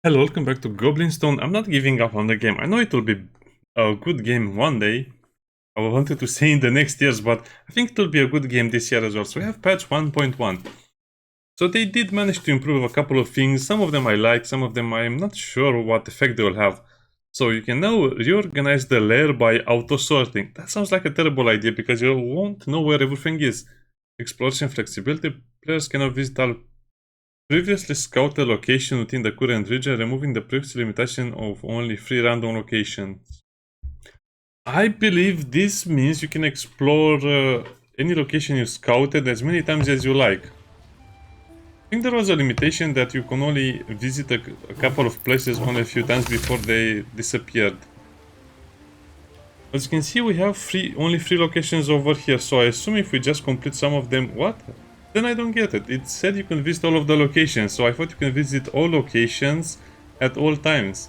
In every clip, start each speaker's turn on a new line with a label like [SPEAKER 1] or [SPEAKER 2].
[SPEAKER 1] Hello, welcome back to Goblin Stone. I'm not giving up on the game. I know it will be a good game one day. I wanted to say in the next years, but I think it will be a good game this year as well. So we have patch 1.1. So they did manage to improve a couple of things. Some of them I like, some of them I'm not sure what effect they will have. So you can now reorganize the lair by auto-sorting. That sounds like a terrible idea because you won't know where everything is. Exploration flexibility. Players cannot visit all previously scouted location within the current region, removing the previous limitation of only 3 random locations. I believe this means you can explore any location you scouted as many times as you like. I think there was a limitation that you can only visit a couple of places only a few times before they disappeared. As you can see, we have only 3 locations over here, so I assume if we just complete some of them... What? Then I don't get it. It said you can visit all of the locations, so I thought you can visit all locations at all times.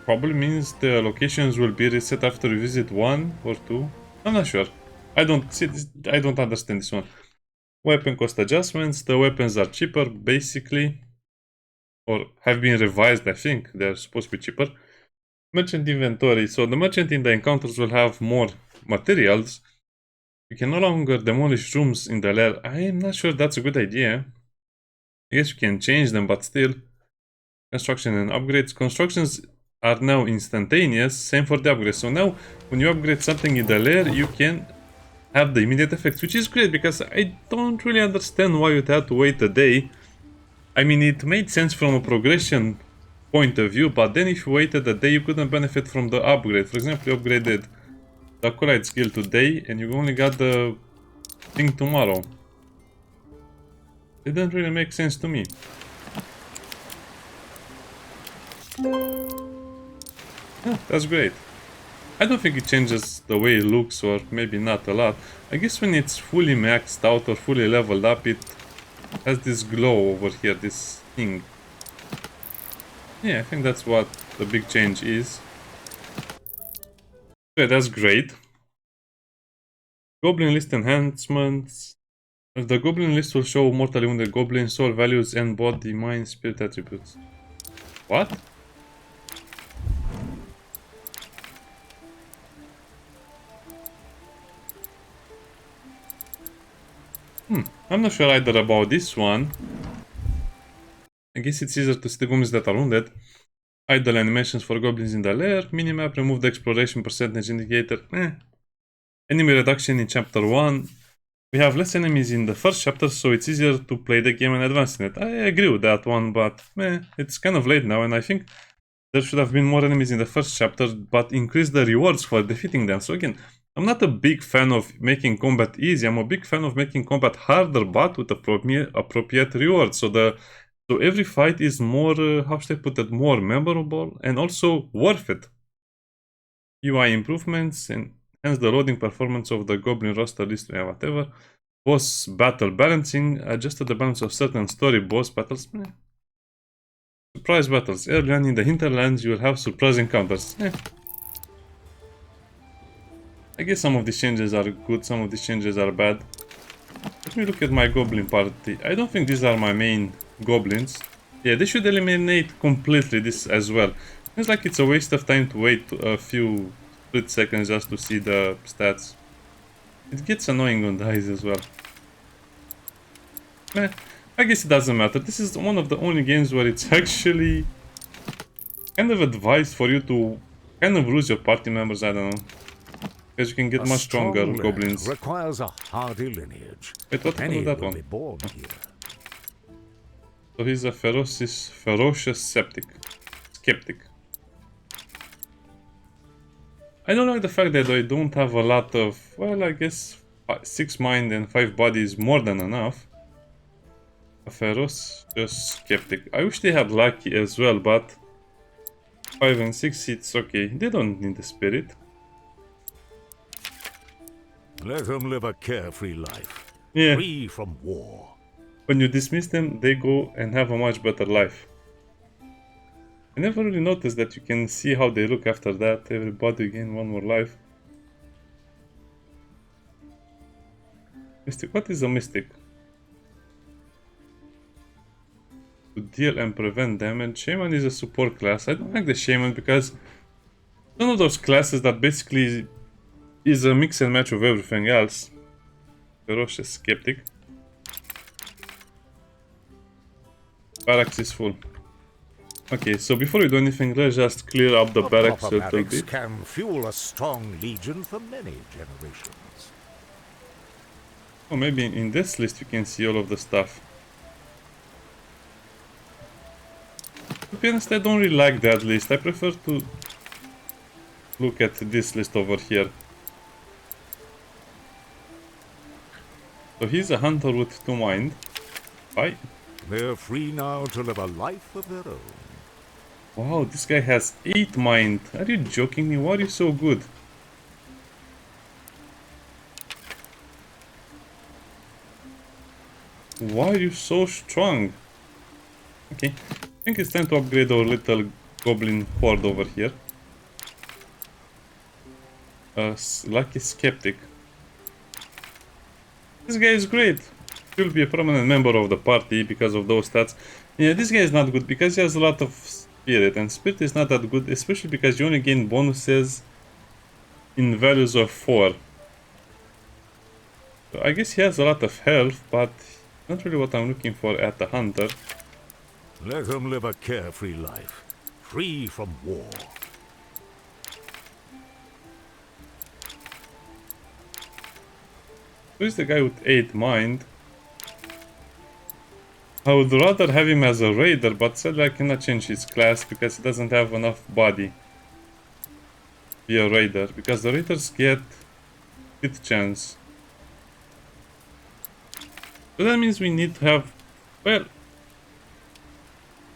[SPEAKER 1] Probably means the locations will be reset after you visit 1 or 2. I'm not sure. I don't see this, I don't understand this one. Weapon cost adjustments. The weapons are cheaper, basically. Or have been revised, I think. They're supposed to be cheaper. Merchant inventory. So the merchant in the encounters will have more materials. You can no longer demolish rooms in the lair. I am not sure that's a good idea. I guess you can change them, but still. Construction and upgrades. Constructions are now instantaneous. Same for the upgrades. So now, when you upgrade something in the lair, you can have the immediate effects, which is great because I don't really understand why you'd have to wait a day. I mean, it made sense from a progression point of view, but then if you waited a day, you couldn't benefit from the upgrade. For example, you upgraded the Acolyte skill today, and you only got the thing tomorrow. It didn't really make sense to me. Yeah, that's great. I don't think it changes the way it looks, or maybe not a lot. I guess when it's fully maxed out or fully leveled up, it has this glow over here, this thing. Yeah, I think that's what the big change is. Yeah, that's great. Goblin list enhancements. The Goblin list will show mortally wounded goblin soul values and body, mind, spirit attributes. What? I'm not sure either about this one. I guess it's easier to see the goblins that are wounded. Idle animations for goblins in the lair. Minimap, remove the exploration percentage indicator. Enemy reduction in chapter 1. We have less enemies in the first chapter, so it's easier to play the game and advance in it. I agree with that one, but it's kind of late now, and I think there should have been more enemies in the first chapter, but increase the rewards for defeating them. So again, I'm not a big fan of making combat easy. I'm a big fan of making combat harder, but with appropriate rewards. So every fight is more, how should I put it, more memorable and also worth it. UI improvements and hence the loading performance of the Goblin roster list, whatever. Boss battle balancing, adjusted the balance of certain story boss battles. Surprise battles. Early on in the hinterlands, you will have surprise encounters. I guess some of these changes are good, some of these changes are bad. Let me look at my goblin party. I don't think these are my main goblins. Yeah, they should eliminate completely this as well. Seems like it's a waste of time to wait a few split seconds just to see the stats. It gets annoying on the eyes as well. I guess it doesn't matter. This is one of the only games where it's actually kind of advised for you to kind of lose your party members, I don't know. Because you can get much stronger goblins.
[SPEAKER 2] Requires a hardy lineage.
[SPEAKER 1] Wait, what was that one?
[SPEAKER 2] Here.
[SPEAKER 1] So he's a ferocious skeptic. I don't like the fact that I don't have a lot of, well, I guess 6 mind and 5 body is more than enough. A ferocious skeptic. I wish they had lucky as well, but 5 and 6 it's okay. They don't need the spirit.
[SPEAKER 2] Let them live a carefree life.
[SPEAKER 1] Yeah.
[SPEAKER 2] Free from war.
[SPEAKER 1] When you dismiss them, they go and have a much better life. I never really noticed that you can see how they look after that. Everybody gain 1 more life. Mystic. What is a mystic? to deal and prevent damage. Shaman is a support class. I don't like the Shaman because it's one of those classes that basically is a mix and match of everything else. Ferocious Skeptic. Barracks is full. Okay, so before we do anything, let's just clear up the
[SPEAKER 2] A
[SPEAKER 1] barracks a
[SPEAKER 2] proper
[SPEAKER 1] little
[SPEAKER 2] barracks
[SPEAKER 1] bit.
[SPEAKER 2] can fuel a strong legion for many generations.
[SPEAKER 1] Oh, maybe in this list we can see all of the stuff. To be honest, I don't really like that list. I prefer to look at this list over here. So he's a hunter with 2 mind. Bye.
[SPEAKER 2] They're free now to live a life of their own.
[SPEAKER 1] Wow, this guy has 8 mind. Are you joking me? Why are you so good? Why are you so strong? Okay, I think it's time to upgrade our little goblin horde over here. Lucky Skeptic. This guy is great. He'll be a permanent member of the party because of those stats. Yeah, this guy is not good because he has a lot of spirit, and spirit is not that good, especially because you only gain bonuses in values of 4. So I guess he has a lot of health, but not really what I'm looking for at the hunter.
[SPEAKER 2] Let him live a carefree life, free from war.
[SPEAKER 1] Who's the guy with 8 mind? I would rather have him as a raider, but sadly I cannot change his class because he doesn't have enough body to be a raider, because the raiders get hit chance. So that means we need to have, well,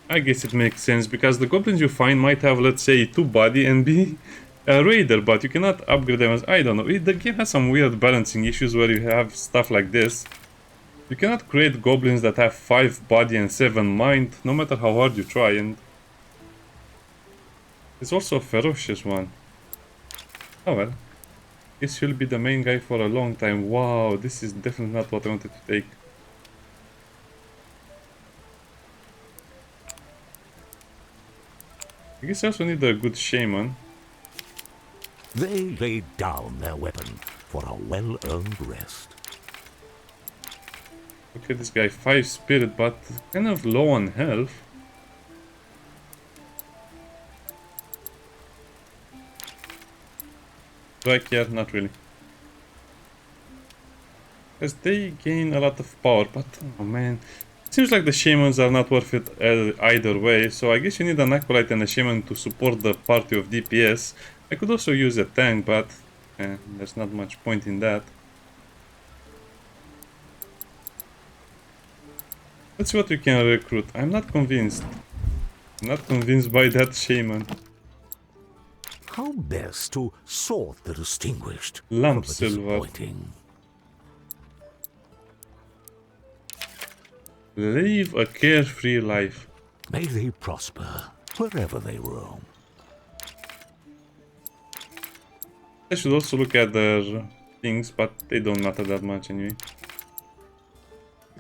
[SPEAKER 1] I guess it makes sense, because the goblins you find might have, let's say, 2 body and be a raider, but you cannot upgrade them as, I don't know, the game has some weird balancing issues where you have stuff like this. You cannot create goblins that have 5 body and 7 mind, no matter how hard you try, and it's also a ferocious one. Oh well, guess he'll be the main guy for a long time. Wow, this is definitely not what I wanted to take. I guess I also need a good shaman.
[SPEAKER 2] They laid down their weapon for a well-earned rest.
[SPEAKER 1] Okay, this guy 5 spirit, but kind of low on health. Do I care? Not really. Because they gain a lot of power, but oh man. Seems like the shamans are not worth it either way, so I guess you need an acolyte and a shaman to support the party of DPS. I could also use a tank, but there's not much point in that. Let's see what we can recruit. I'm not convinced. I'm not convinced by that shaman.
[SPEAKER 2] How best to sort the distinguished
[SPEAKER 1] Lump
[SPEAKER 2] from the
[SPEAKER 1] silver.
[SPEAKER 2] disappointing?
[SPEAKER 1] Live a carefree life.
[SPEAKER 2] May they prosper wherever they roam.
[SPEAKER 1] I should also look at their things, but they don't matter that much anyway.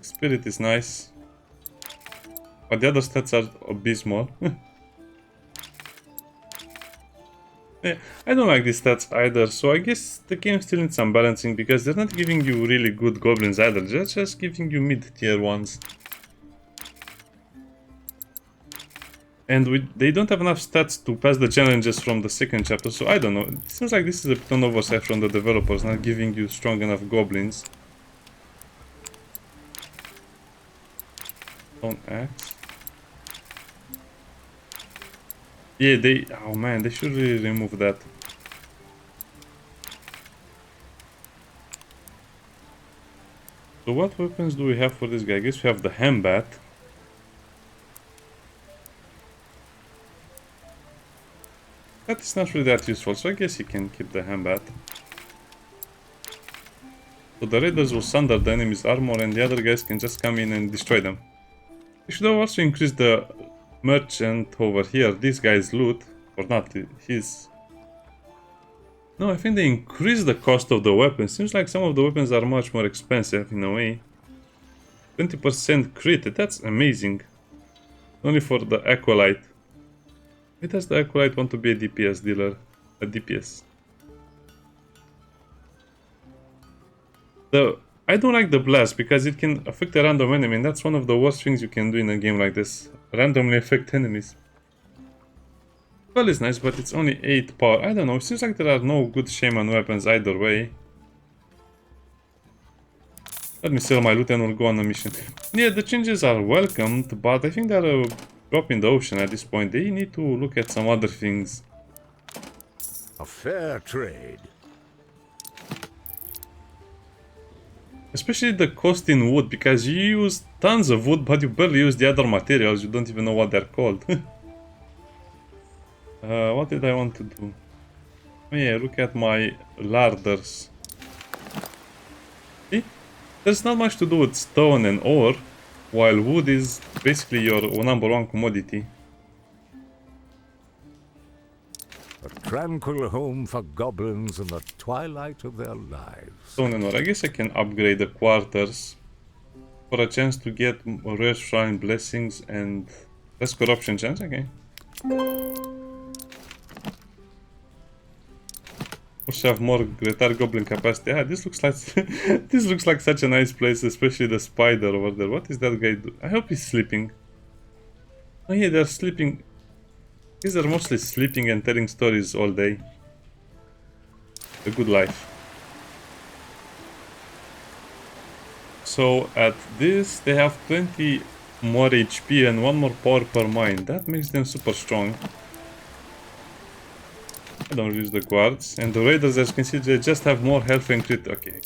[SPEAKER 1] Spirit is nice, but the other stats are abysmal. Yeah, I don't like these stats either, so I guess the game still needs some balancing, because they're not giving you really good goblins either, they're just giving you mid-tier ones. And they don't have enough stats to pass the challenges from the second chapter, so I don't know. It seems like this is a bit of oversight from the developers, not giving you strong enough goblins. Stone axe. Yeah, oh man, they should really remove that. So what weapons do we have for this guy? I guess we have the Hambat. That is not really that useful, so I guess he can keep the Hambat. So the raiders will sunder the enemy's armor and the other guys can just come in and destroy them. We should also increase the merchant over here, this guy's loot, or not his. No, I think they increase the cost of the weapons. Seems like some of the weapons are much more expensive in a way. 20% crit, that's amazing. Only for the Acolyte. Why does the Acolyte want to be a DPS dealer? A DPS. I don't like the blast because it can affect a random enemy, and that's one of the worst things you can do in a game like this. Randomly affect enemies. Well, it's nice, but it's only 8 power. I don't know, it seems like there are no good shaman weapons either way. Let me sell my loot and we'll go on a mission. Yeah, the changes are welcomed, but I think they're a drop in the ocean at this point. They need to look at some other things.
[SPEAKER 2] A fair trade.
[SPEAKER 1] Especially the cost in wood, because you use tons of wood, but you barely use the other materials. You don't even know what they're called. What did I want to do? Oh yeah, look at my larders. See? There's not much to do with stone and ore, while wood is basically your #1 commodity.
[SPEAKER 2] A tranquil home for goblins in the twilight of their lives.
[SPEAKER 1] Stone and ore. I guess I can upgrade the quarters for a chance to get rare shrine blessings and less corruption chance. Okay. Also have more retard goblin capacity. Ah, this looks like this looks like such a nice place, especially the spider over there. What is that guy do? I hope he's sleeping. Oh yeah, they're sleeping. These are mostly sleeping and telling stories all day. A good life. So at this, they have 20 more HP and 1 more power per mine. That makes them super strong. I don't use the guards. And the raiders, as you can see, they just have more health and crit. Okay.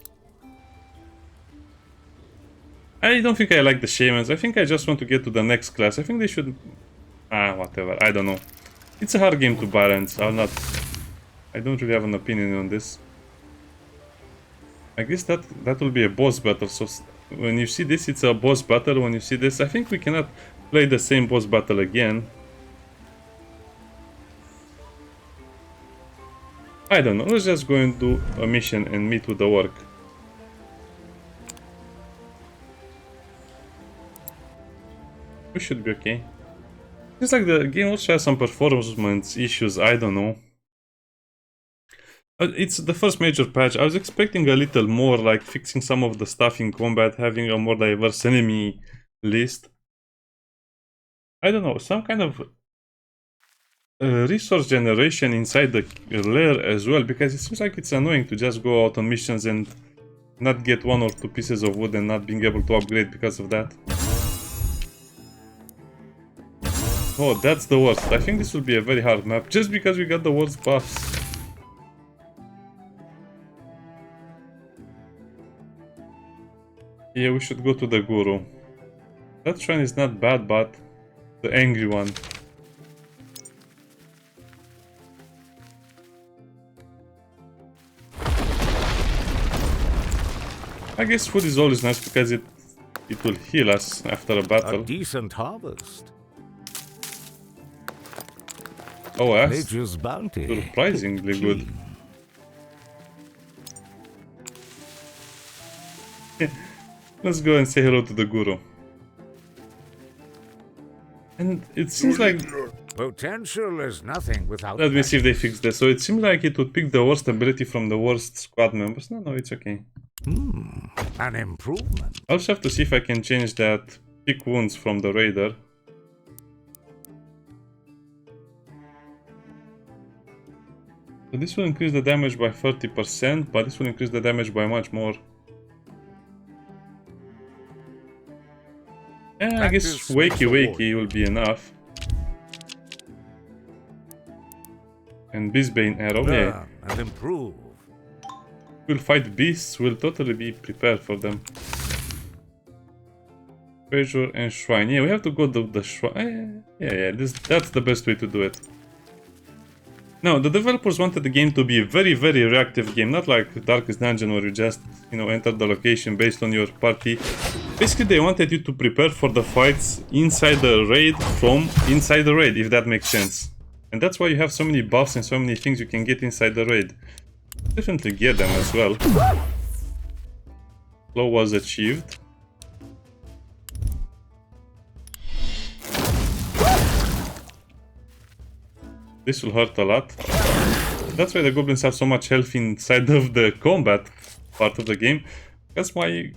[SPEAKER 1] I don't think I like the shamans. I think I just want to get to the next class. I think they should... Ah, whatever. I don't know. It's a hard game to balance. I don't really have an opinion on this. I guess that will be a boss battle. So when you see this, it's a boss battle. When you see this, I think we cannot play the same boss battle again. I don't know. Let's just go and do a mission and meet with the orc. We should be okay. It's like the game also has some performance issues. I don't know. It's the first major patch. I was expecting a little more, like fixing some of the stuff in combat, having a more diverse enemy list. I don't know, some kind of resource generation inside the lair as well, because it seems like it's annoying to just go out on missions and not get 1 or 2 pieces of wood and not being able to upgrade because of that. Oh, that's the worst. I think this will be a very hard map, just because we got the worst buffs. Yeah, we should go to the Guru. That shrine is not bad, but the angry one. I guess food is always nice because it will heal us after a battle.
[SPEAKER 2] A decent harvest.
[SPEAKER 1] Oh, yes.
[SPEAKER 2] Nature's bounty.
[SPEAKER 1] Surprisingly good. Let's go and say hello to the Guru. And it seems like...
[SPEAKER 2] Potential is nothing without...
[SPEAKER 1] Let me see if they fix this. So it seems like it would pick the worst ability from the worst squad members. No, it's okay.
[SPEAKER 2] An improvement.
[SPEAKER 1] I'll just have to see if I can change that pick wounds from the raider. So this will increase the damage by 30%, but this will increase the damage by much more. I guess Wakey will be enough. And Beastbane arrow, yeah.
[SPEAKER 2] And improve.
[SPEAKER 1] We'll fight beasts, we'll totally be prepared for them. Treasure and shrine. Yeah, we have to go to the shrine. Yeah, that's the best way to do it. Now, the developers wanted the game to be a very, very reactive game, not like Darkest Dungeon where you just, enter the location based on your party. Basically, they wanted you to prepare for the fights inside the raid from inside the raid, if that makes sense. And that's why you have so many buffs and so many things you can get inside the raid. Definitely get them as well. Flow was achieved. This will hurt a lot. That's why the goblins have so much health inside of the combat part of the game. Because my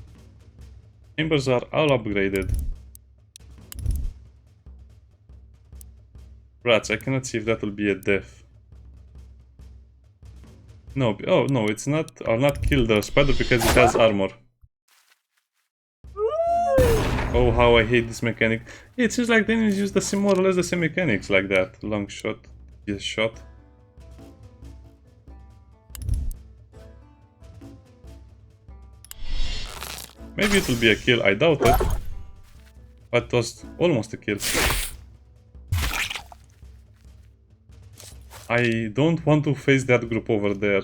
[SPEAKER 1] chambers are all upgraded. Rats, I cannot see if that will be a death. No, oh no, it's not. I'll not kill the spider because it has armor. Oh, how I hate this mechanic. It seems like the enemies use the same, more or less the same mechanics like that. Long shot, yes shot. Maybe it will be a kill, I doubt it. But it was almost a kill. I don't want to face that group over there.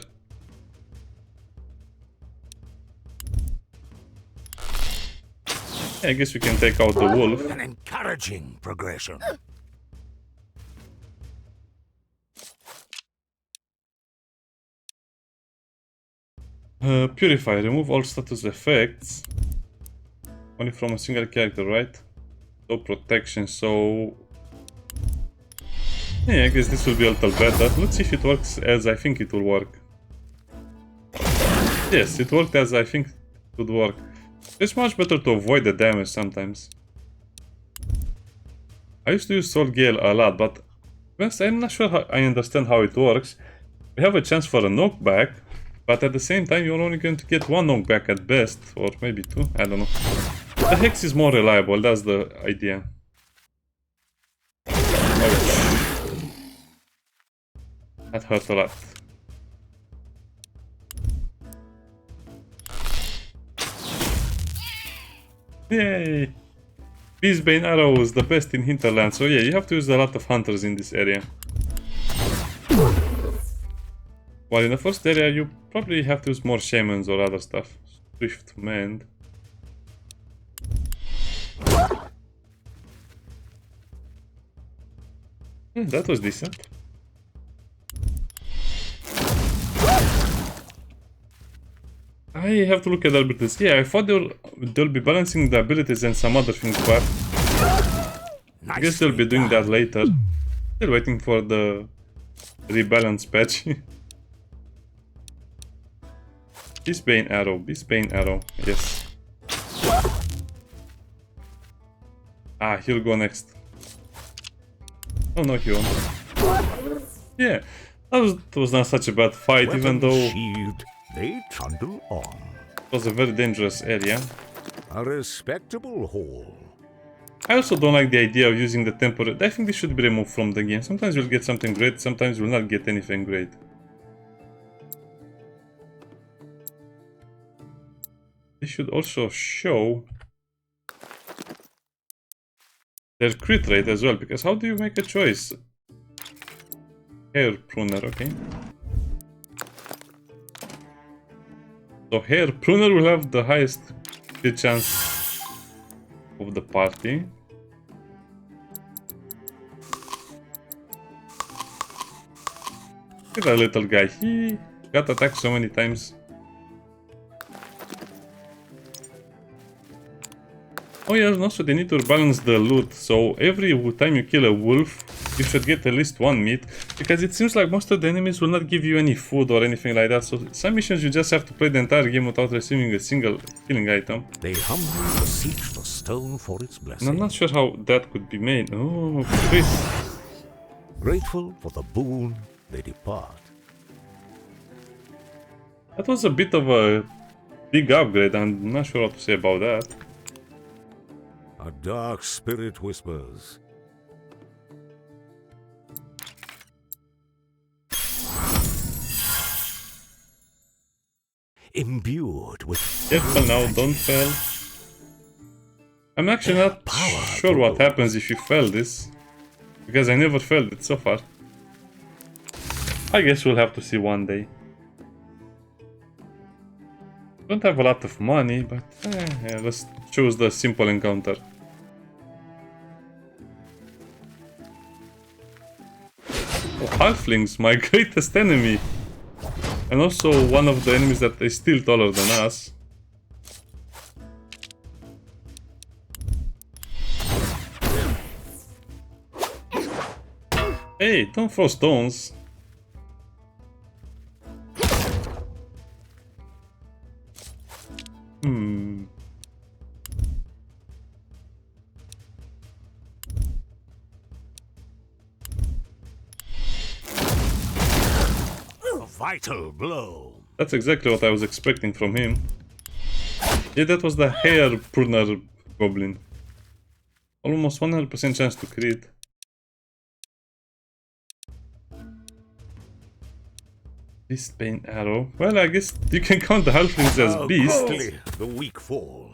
[SPEAKER 1] I guess we can take out the wolf.
[SPEAKER 2] An encouraging progression.
[SPEAKER 1] Purify. Remove all status effects. Only from a single character, right? So protection, so... Yeah, I guess this will be a little better. Let's see if it works as I think it will work. Yes, it worked as I think it would work. It's much better to avoid the damage sometimes. I used to use Soul Gale a lot, but I'm not sure how I understand how it works. We have a chance for a knockback, but at the same time you're only going to get one knockback at best, or maybe two, I don't know. The Hex is more reliable, that's the idea. Ouch. That hurt a lot. Yay! Beastbane arrow is the best in hinterland, so yeah, you have to use a lot of hunters in this area. While in the first area you probably have to use more shamans or other stuff. Swift mend. That was decent. I have to look at the abilities. Yeah, I thought they'll be balancing the abilities and some other things, but I guess they'll be doing that later. Still waiting for the rebalance patch. Beastbane arrow, yes. Ah, he'll go next. Oh no, he won't. Yeah, that was not such a bad fight, even though
[SPEAKER 2] they trundle on.
[SPEAKER 1] It was a very dangerous area.
[SPEAKER 2] A respectable haul.
[SPEAKER 1] I also don't like the idea of using the temporary. I think this should be removed from the game. Sometimes you'll get something great, sometimes you'll not get anything great. They should also show their crit rate as well, because how do you make a choice? Hair pruner, okay. So hair pruner will have the highest crit chance of the party. Look at that little guy, he got attacked so many times. Oh yeah, and also they need to balance the loot, so every time you kill a wolf, you should get at least one meat, because it seems like most of the enemies will not give you any food or anything like that, so some missions you just have to play the entire game without receiving a single healing item.
[SPEAKER 2] They humbly beseech the stone for its blessing.
[SPEAKER 1] And I'm not sure how that could be made. Oh, Chris.
[SPEAKER 2] Grateful for the boon, they depart.
[SPEAKER 1] That was a bit of a big upgrade, I'm not sure what to say about that.
[SPEAKER 2] A dark spirit whispers. Imbued with...
[SPEAKER 1] Careful now, don't fail. I'm actually not sure what happens if you fail this, because I never failed it so far. I guess we'll have to see one day. Don't have a lot of money, but yeah, let's choose the simple encounter. Oh, halflings, my greatest enemy! And also one of the enemies that is still taller than us. Hey, don't throw stones.
[SPEAKER 2] A vital blow.
[SPEAKER 1] That's exactly what I was expecting from him. Yeah, that was the hair pruner goblin. Almost 100% chance to crit. Beast Bane arrow. Well, I guess you can count the halflings as beasts.
[SPEAKER 2] Quickly, the weak fall.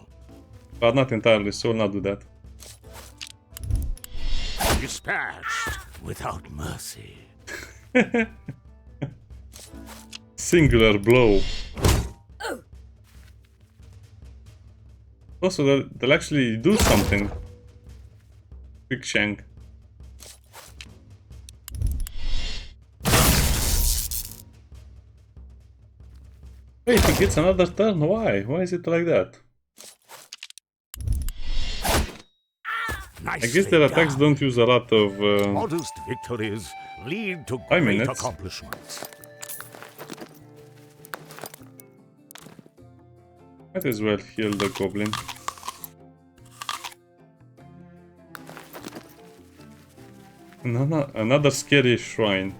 [SPEAKER 1] But not entirely, so I'll not do that.
[SPEAKER 2] Dispatched without mercy.
[SPEAKER 1] Singular blow. Also, they'll actually do something. Quick shank. Wait, he gets another turn? Why? Why is it like that? I guess their attacks don't use a lot of...
[SPEAKER 2] Modest victories lead to
[SPEAKER 1] 5
[SPEAKER 2] great
[SPEAKER 1] minutes.
[SPEAKER 2] accomplishments.
[SPEAKER 1] Might as well heal the goblin. Another scary shrine.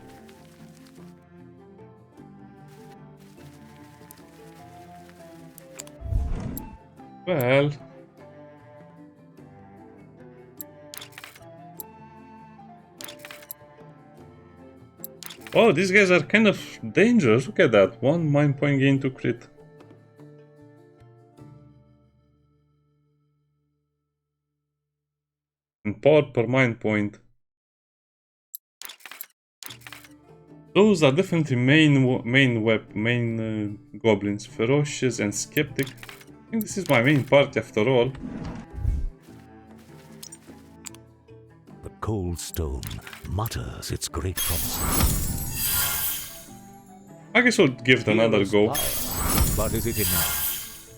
[SPEAKER 1] Well... Oh, these guys are kind of dangerous. Look at that. 1 mind point gain to crit. And power per mind point. Those are definitely main goblins. Ferocious and skeptic. I think this is my main party after all.
[SPEAKER 2] The cold stone mutters its great promises.
[SPEAKER 1] I guess I'll give it another go.
[SPEAKER 2] But is it enough?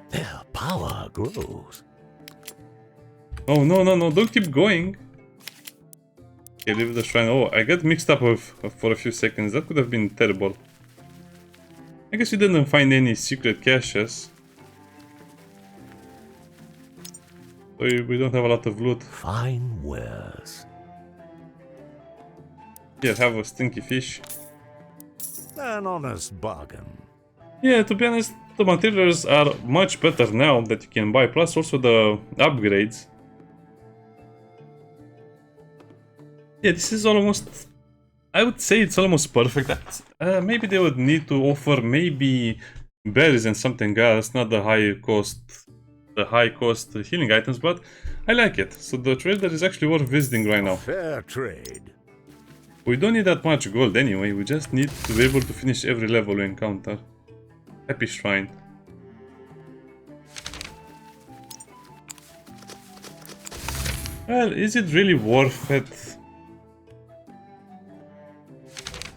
[SPEAKER 2] Their power grows.
[SPEAKER 1] Oh, no, don't keep going. Okay, leave the shrine. Oh, I got mixed up for a few seconds. That could have been terrible. I guess we didn't find any secret caches. So we don't have a lot of loot.
[SPEAKER 2] Fine wares.
[SPEAKER 1] Here, have a stinky fish.
[SPEAKER 2] An honest bargain.
[SPEAKER 1] Yeah, to be honest, the materials are much better now that you can buy. Plus also the upgrades. Yeah, this is almost... I would say it's almost perfect. Maybe they would need to offer maybe berries and something else, not the high cost healing items, but I like it. So the trader is actually worth visiting right now.
[SPEAKER 2] Fair trade.
[SPEAKER 1] We don't need that much gold anyway, we just need to be able to finish every level we encounter. Happy Shrine. Well, is it really worth it?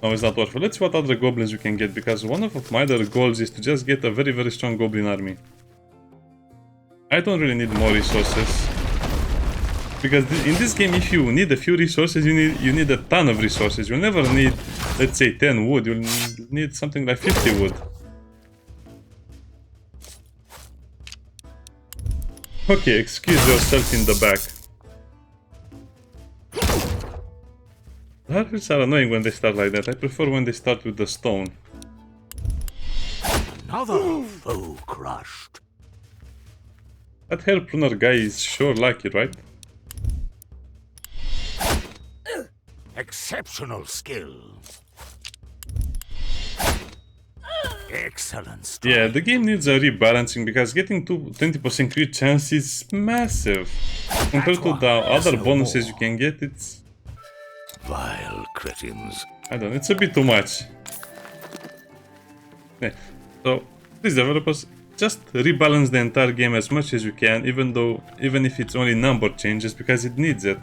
[SPEAKER 1] No, it's not worth it. Let's see what other goblins we can get, because one of my other goals is to just get a very strong goblin army. I don't really need more resources. Because in this game, if you need a few resources, you need a ton of resources. You'll never need, let's say, 10 wood. You'll need something like 50 wood. Okay, excuse yourself in the back. Harpies are annoying when they start like that. I prefer when they start with the stone.
[SPEAKER 2] Another foe crushed.
[SPEAKER 1] That hair pruner guy is sure lucky, right?
[SPEAKER 2] Exceptional skill. Excellent strike.
[SPEAKER 1] Yeah, the game needs a rebalancing because getting to 20% crit chance is massive. Compared to the other bonuses you can get, it's...
[SPEAKER 2] Vile cretins.
[SPEAKER 1] I don't know, it's a bit too much. Yeah. So, please developers, just rebalance the entire game as much as you can, even if it's only number changes, because it needs it.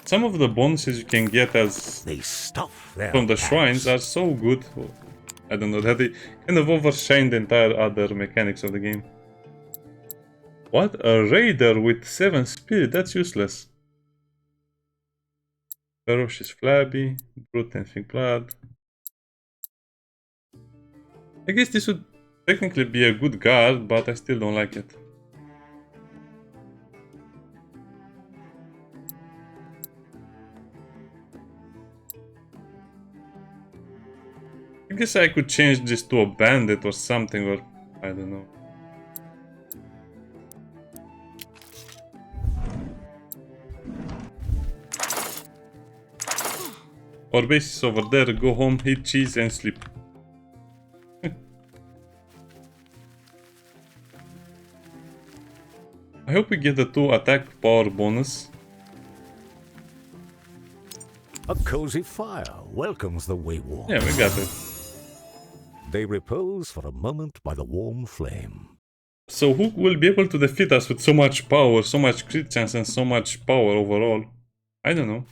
[SPEAKER 1] Some of the bonuses you can get as
[SPEAKER 2] They stuff their
[SPEAKER 1] from the
[SPEAKER 2] packs.
[SPEAKER 1] shrines are so good. I don't know, that they kind of overshine the entire other mechanics of the game. What? A raider with 7 speed? That's useless. Ferocious Flabby, Brute and Thick Blood. I guess this would technically be a good guard, but I still don't like it. I guess I could change this to a bandit or something, or I don't know. Our base is over there, go home, eat cheese and sleep. I hope we get the 2 attack power bonus.
[SPEAKER 2] A cozy fire welcomes the wayworn.
[SPEAKER 1] Yeah, we got it.
[SPEAKER 2] They repose for a moment by the warm flame.
[SPEAKER 1] So who will be able to defeat us with so much power, so much crit chance and so much power overall? I don't know.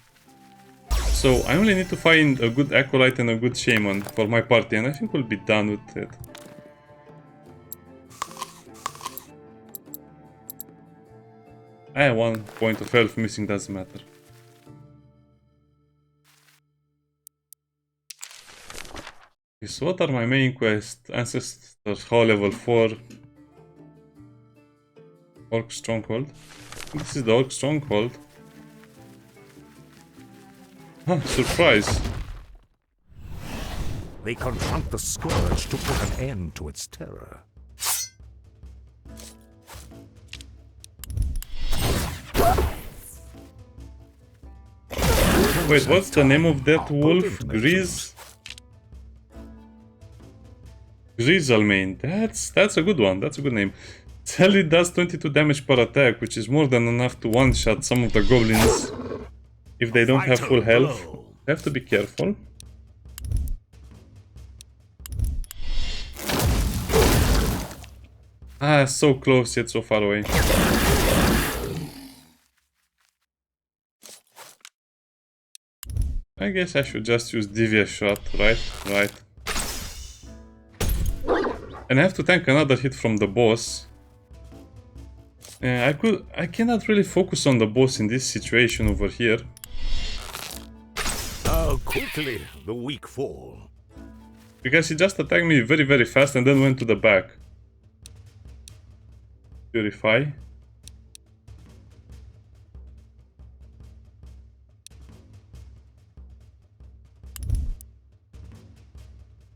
[SPEAKER 1] So I only need to find a good acolyte and a good shaman for my party, and I think we'll be done with it. I have 1 point of health missing, doesn't matter. Okay, so what are my main quests? Ancestors Hall level 4. Orc Stronghold. This is the Orc Stronghold. Huh, surprise.
[SPEAKER 2] They confront the scourge to put an end to its terror.
[SPEAKER 1] Wait, what's the name of that wolf? Grease? Grizzlemane. That's a good one. That's a good name. Sally does 22 damage per attack, which is more than enough to one-shot some of the goblins if they don't have full health. Have to be careful. Ah, so close yet so far away. I guess I should just use Devious Shot, right? Right. And I have to tank another hit from the boss. I cannot really focus on the boss in this situation over here.
[SPEAKER 2] How quickly the weak fall.
[SPEAKER 1] Because he just attacked me very, very fast and then went to the back. Purify.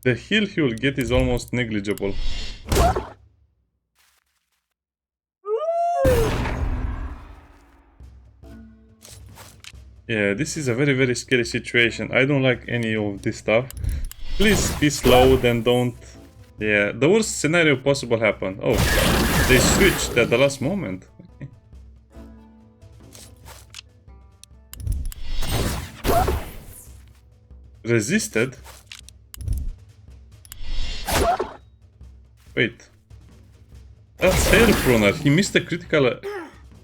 [SPEAKER 1] The heal he will get is almost negligible. Yeah, this is a very, very scary situation. I don't like any of this stuff. Please be slow, then don't... Yeah, the worst scenario possible happened. Oh, they switched at the last moment. Okay. Resisted? Wait. That's Hair Pruner. He missed a critical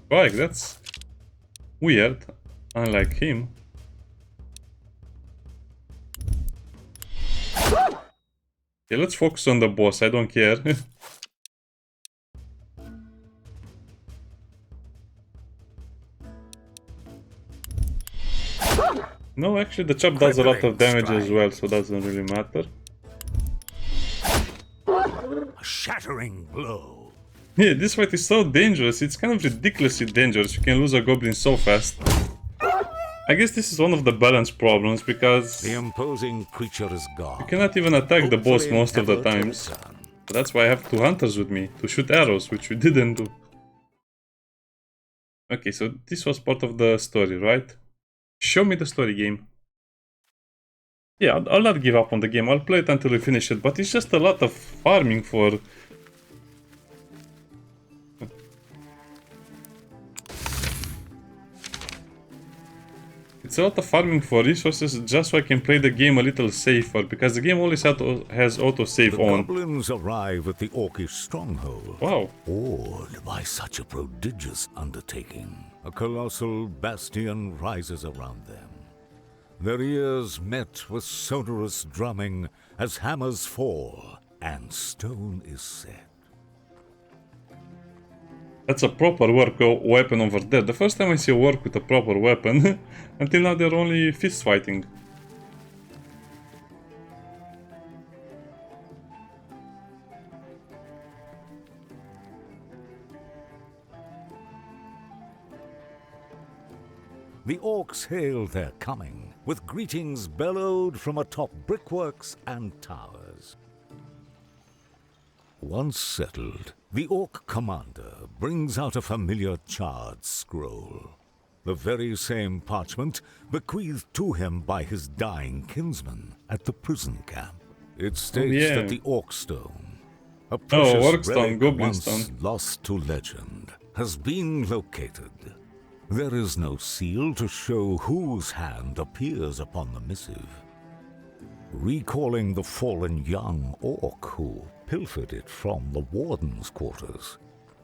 [SPEAKER 1] strike. That's weird. Unlike him. Okay, let's focus on the boss. I don't care. No, actually the chop does a lot of damage as well, so it doesn't really matter.
[SPEAKER 2] A shattering blow.
[SPEAKER 1] Yeah, this fight is so dangerous. It's kind of ridiculously dangerous. You can lose a goblin so fast. I guess this is one of the balance problems, because
[SPEAKER 2] The imposing creature is gone.
[SPEAKER 1] you cannot even attack the boss most of the times. That's why I have 2 hunters with me to shoot arrows, which we didn't do. Okay, so this was part of the story, right? Show me the story game. Yeah, I'll not give up on the game. I'll play it until we finish it, but it's just a lot of farming for... It's a lot of farming for resources just so I can play the game a little safer, because the game always has autosave on.
[SPEAKER 2] Goblins arrive at the orcish stronghold.
[SPEAKER 1] Wow.
[SPEAKER 2] Awed by such a prodigious undertaking, a colossal bastion rises around them. Their ears met with sonorous drumming as hammers fall and stone is set.
[SPEAKER 1] That's a proper weapon over there. The first time I see a orc with a proper weapon. Until now they're only fist fighting.
[SPEAKER 2] The orcs hailed their coming, with greetings bellowed from atop brickworks and towers. Once settled, the orc commander brings out a familiar charred scroll, the very same parchment bequeathed to him by his dying kinsman at the prison camp. It states that the orc stone, a precious
[SPEAKER 1] orc stone,
[SPEAKER 2] relic
[SPEAKER 1] Goblin
[SPEAKER 2] once
[SPEAKER 1] stone,
[SPEAKER 2] lost to legend, has been located. There is no seal to show whose hand appears upon the missive. Recalling the fallen young orc who pilfered it from the warden's quarters,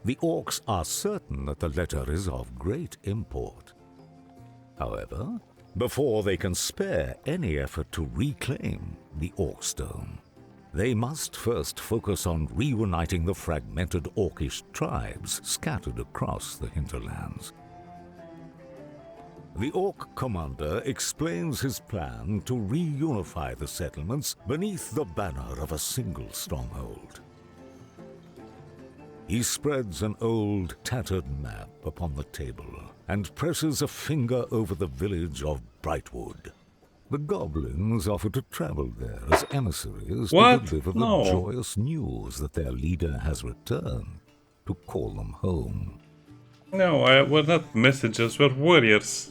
[SPEAKER 2] the orcs are certain that the letter is of great import. However, before they can spare any effort to reclaim the orc stone, they must first focus on reuniting the fragmented orcish tribes scattered across the hinterlands. The orc commander explains his plan to reunify the settlements beneath the banner of a single stronghold. He spreads an old, tattered map upon the table and presses a finger over the village of Brightwood. The goblins offer to travel there as emissaries to deliver the joyous news that their leader has returned to call them home.
[SPEAKER 1] No, we're not messengers, we're warriors.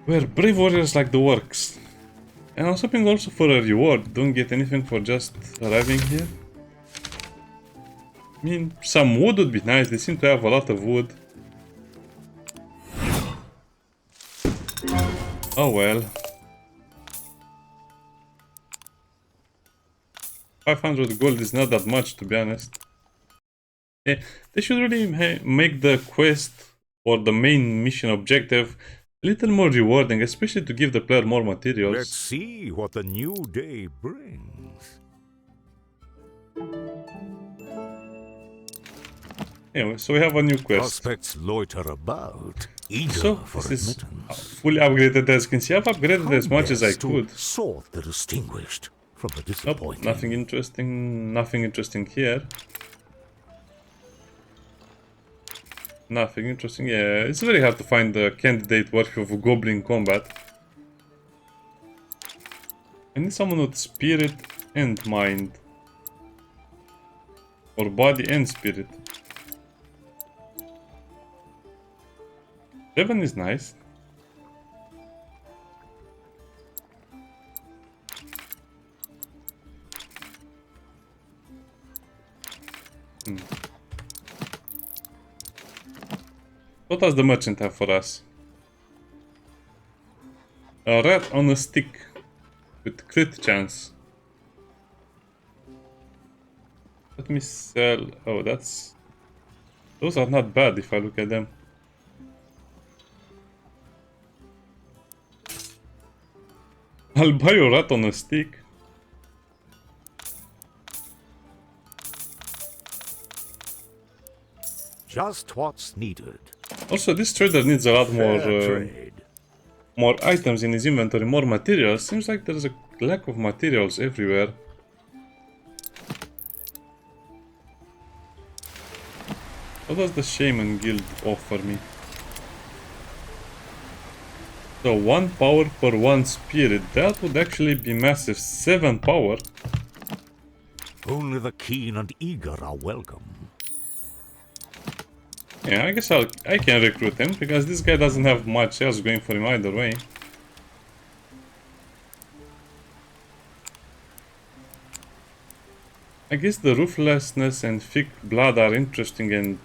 [SPEAKER 1] We're brave warriors like the orcs. And I was hoping also for a reward. Don't get anything for just arriving here. I mean, some wood would be nice. They seem to have a lot of wood. Oh well. 500 gold is not that much, to be honest. They should really make the quest or the main mission objective a little more rewarding, especially to give the player more materials.
[SPEAKER 2] Let's see what the new day brings.
[SPEAKER 1] Anyway, so we have a new quest.
[SPEAKER 2] Prospects loiter about, eager for admittance.
[SPEAKER 1] Fully upgraded, as you can see. I've upgraded as much as I could.
[SPEAKER 2] Sort the distinguished from the disappointing.
[SPEAKER 1] Nothing interesting. Nothing interesting here. Nothing interesting. Yeah, it's very hard to find a candidate worthy of a goblin combat. I need someone with spirit and mind. Or body and spirit. 7 is nice. What does the merchant have for us? A rat on a stick with crit chance. Let me sell. Oh, that's. Those are not bad if I look at them. I'll buy a rat on a stick.
[SPEAKER 2] Just what's needed.
[SPEAKER 1] Also, this trader needs a lot more items in his inventory, more materials. Seems like there's a lack of materials everywhere. What does the Shaman Guild offer me? So 1 power per 1 spirit. That would actually be massive. 7 power.
[SPEAKER 2] Only the keen and eager are welcome.
[SPEAKER 1] Yeah, I guess I can recruit him, because this guy doesn't have much else going for him either way. I guess the ruthlessness and thick blood are interesting and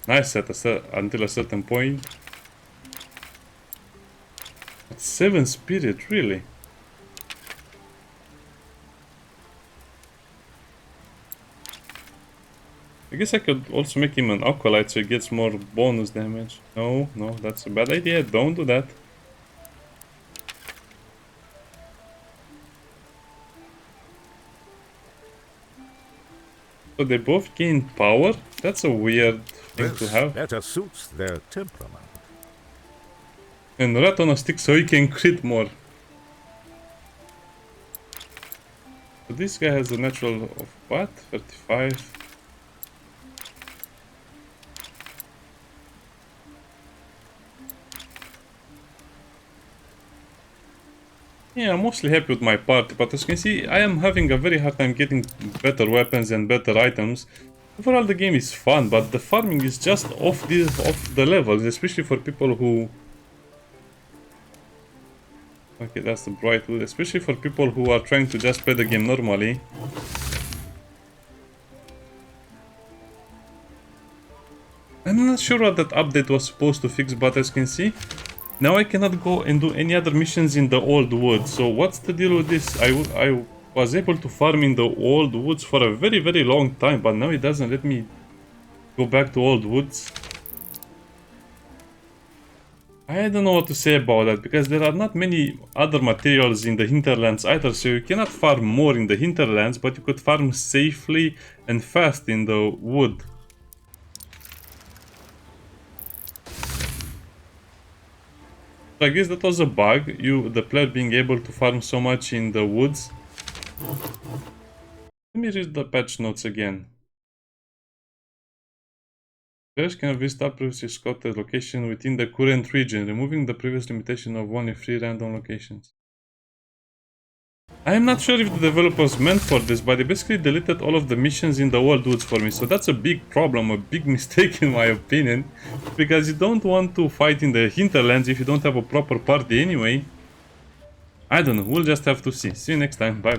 [SPEAKER 1] nice until a certain point. But 7 spirit, really? I guess I could also make him an Acolyte so he gets more bonus damage. No, that's a bad idea. Don't do that. So they both gain power? That's a weird thing to
[SPEAKER 2] This
[SPEAKER 1] have.
[SPEAKER 2] better suits their temperament.
[SPEAKER 1] And rat on a stick so he can crit more. So this guy has a natural of what? 35. Yeah, I'm mostly happy with my party, but as you can see, I am having a very hard time getting better weapons and better items. Overall, the game is fun, but the farming is just off the levels, especially for people who... Okay, that's the bright wood, especially for people who are trying to just play the game normally. I'm not sure what that update was supposed to fix, but as you can see, now I cannot go and do any other missions in the old woods. So what's the deal with this? I was able to farm in the old woods for a very, very long time, but now it doesn't let me go back to old woods. I don't know what to say about that, because there are not many other materials in the hinterlands either, so you cannot farm more in the hinterlands, but you could farm safely and fast in the wood. So I guess that was a bug, the player being able to farm so much in the woods. Let me read the patch notes again. Players can visit all previously scouted locations within the current region, removing the previous limitation of only 3 random locations. I am not sure if the developers meant for this, but they basically deleted all of the missions in the old woods for me, so that's a big problem, a big mistake in my opinion, because you don't want to fight in the hinterlands if you don't have a proper party anyway. I don't know, we'll just have to see. See you next time, bye.